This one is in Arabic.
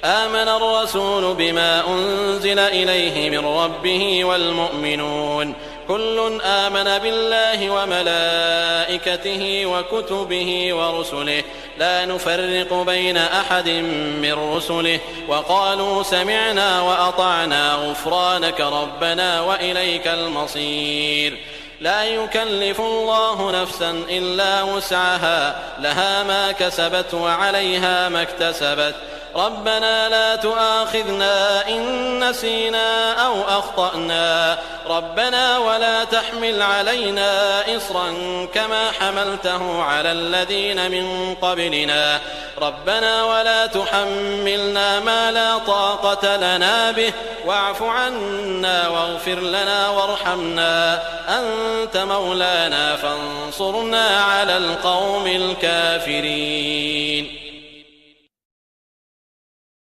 آمن الرسول بما أنزل إليه من ربه والمؤمنون كل آمن بالله وملائكته وكتبه ورسله لا نفرق بين أحد من رسله وقالوا سمعنا وأطعنا غفرانك ربنا وإليك المصير. لا يكلف الله نفسا إلا وسعها لها ما كسبت وعليها ما اكتسبت ربنا لا تؤاخذنا إن نسينا أو أخطأنا ربنا ولا تحمل علينا إصرا كما حملته على الذين من قبلنا ربنا ولا تحملنا ما لا طاقة لنا به واعف عنا واغفر لنا وارحمنا أنت مولانا فانصرنا على القوم الكافرين.